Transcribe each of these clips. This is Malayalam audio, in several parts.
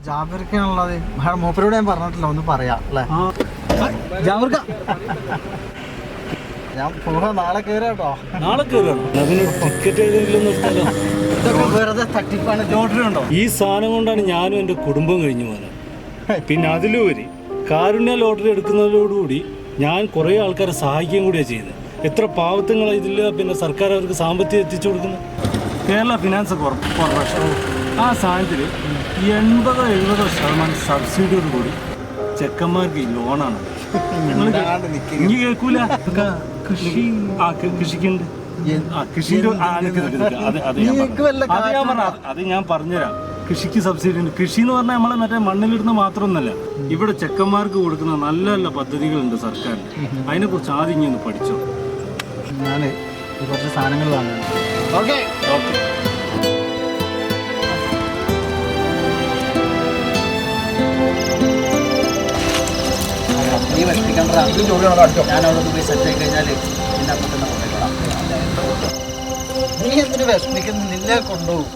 ജാബിർക്കാണുള്ളത്. മൂപ്പരോട് ഞാൻ പറഞ്ഞിട്ടില്ല, ഒന്ന് പറയാം അല്ലേ? ജാബിർക്ക ഞാൻ പോകാ, നാളെ കയറാട്ടോ. നാളെ കയറാണോ? ടിക്കറ്റ് ഇതൊക്കെ വെറുതെ തട്ടിപ്പാണ്. ലോട്ടറി ഉണ്ടോ? ഈ സാധനം കൊണ്ടാണ് ഞാനും എൻ്റെ കുടുംബം കഴിഞ്ഞു പോകുന്നത്. പിന്നെ അതിലുപരി കാരുണ്യ ലോട്ടറി എടുക്കുന്നതോടുകൂടി ഞാൻ കുറേ ആൾക്കാരെ സഹായിക്കുകയും കൂടിയാണ് ചെയ്യുന്നത്. എത്ര പാവത്തങ്ങളാണ് ഇതിൽ പിന്നെ സർക്കാർ അവർക്ക് സാമ്പത്തികം എത്തിച്ചു കൊടുക്കുന്നത്. കേരള ഫിനാൻസ് കോർപ്പറേഷൻ ആ സാധനത്തിൽ 80-70% സബ്സിഡിയോട് കൂടി ചെക്കന്മാർക്ക് ഈ ലോണാണ്. ഇനി കേൾക്കൂല. കൃഷിക്കുണ്ട്. അത് ഞാൻ പറഞ്ഞുതരാം. കൃഷിക്ക് സബ്സിഡി ഉണ്ട്. കൃഷി എന്ന് പറഞ്ഞാൽ നമ്മളെ മറ്റേ മണ്ണിലിടുന്ന മാത്രമൊന്നുമല്ല, ഇവിടെ ചെക്കന്മാർക്ക് കൊടുക്കുന്ന നല്ല നല്ല പദ്ധതികളുണ്ട് സർക്കാരിന്. അതിനെക്കുറിച്ച് ആദ്യം ഇങ്ങനെ പഠിച്ചോ. ഞാൻ കുറച്ച് സാധനങ്ങൾ വാങ്ങുന്നു. Okay okay. നീ വിഷമിക്കണ്ട, ഞാനവിടെ പോയി സെറ്റ് ആയി കഴിഞ്ഞാൽ പിന്നെ അപ്പം തന്നെ കൊണ്ടുപോയിക്കോളാം. നീ എന്തിനു വിഷമിക്കുന്നു? നിന്നെ കൊണ്ടുപോകും.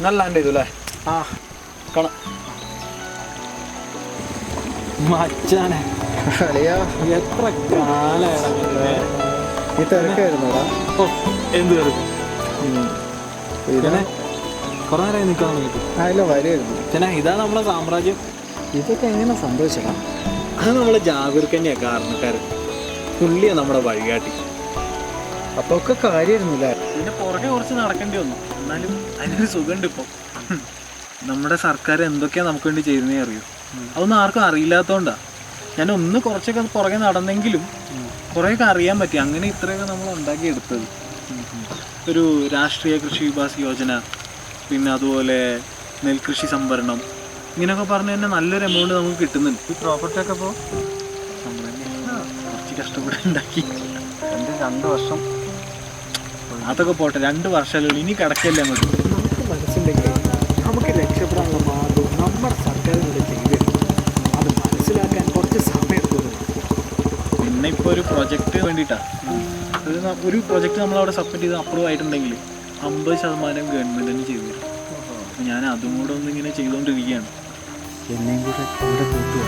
നല്ല ലാൻഡ് ചെയ്തു അല്ലേ? കാണാം മച്ചാനെ. എത്ര കാലമാണ് ഈ തിരക്കായിരുന്നോടാ? എന്ത് തിരക്ക്? കുറെ നേരമായി നിൽക്കാൻ വേണ്ടിട്ട്. അതിലെ വരെയായിരുന്നു ചേനാ. ഇതാ നമ്മളെ സാമ്രാജ്യം. ഇതൊക്കെ എങ്ങനെ സംഭവിച്ചടാ? അത് നമ്മളെ ജാബിർക്ക് തന്നെയാണ് കാരണക്കാരൻ. പുള്ളിയാണ് നമ്മുടെ വഴികാട്ടി. അപ്പൊ ഒക്കെ കാര്യമായിരുന്നില്ല. പിന്നെ പുറകെ കുറച്ച് നടക്കേണ്ടി വന്നു. എന്നാലും അതിനൊരു സുഖമുണ്ട്. ഇപ്പം നമ്മുടെ സർക്കാർ എന്തൊക്കെയാണ് നമുക്ക് വേണ്ടി ചെയ്യുന്നേ അറിയൂ. അതൊന്നും ആർക്കും അറിയില്ലാത്തതുകൊണ്ടാണ് ഞാൻ കുറച്ചൊക്കെ പുറകെ നടന്നെങ്കിലും കുറേയൊക്കെ അറിയാൻ പറ്റി. അങ്ങനെ ഇത്രയൊക്കെ നമ്മൾ ഉണ്ടാക്കിയെടുത്തത്. ഒരു രാഷ്ട്രീയ കൃഷി വികാസ് യോജന, പിന്നെ അതുപോലെ നെൽകൃഷി സംഭരണം, ഇങ്ങനെയൊക്കെ പറഞ്ഞു തന്നെ നല്ലൊരു എമൗണ്ട് നമുക്ക് കിട്ടുന്നുണ്ട്. ഈ പ്രോപ്പർട്ടി ഒക്കെ ഇപ്പോൾ കുറച്ച് കഷ്ടപ്പെട്ട് ഉണ്ടാക്കി. 2 വർഷം അതൊക്കെ പോട്ടെ, 2 വർഷമല്ലേ ഇനി കിടക്കല്ലേ അങ്ങോട്ട്. നമുക്ക് മനസ്സിലെങ്കിൽ നമുക്ക് രക്ഷപ്പെടാനുള്ള മാർഗവും നമ്മുടെ സർക്കാരിനോട് ചെയ്ത് അത് മനസ്സിലാക്കാൻ കുറച്ച് സമയം എടുക്കുന്നു. പിന്നെ ഇപ്പോൾ ഒരു പ്രൊജക്റ്റ് വേണ്ടിയിട്ടാണ്. ഒരു പ്രൊജക്റ്റ് നമ്മളവിടെ സബ്മിറ്റ് ചെയ്ത് അപ്രൂവ് ആയിട്ടുണ്ടെങ്കിൽ 50% ഗവൺമെൻറ് തന്നെ ചെയ്തു തരും. അപ്പോൾ ഞാൻ അതും കൂടെ ഒന്നിങ്ങനെ ചെയ്തുകൊണ്ടിരിക്കുകയാണ്. എന്നെയും കൂടെ ഇവിടെ കൂട്ടുക.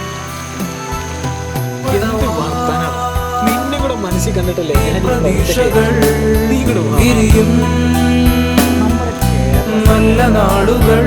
നിന്നെ കൂടെ മനസ്സിൽ കണ്ടിട്ടല്ലേ നല്ല നാടുകൾ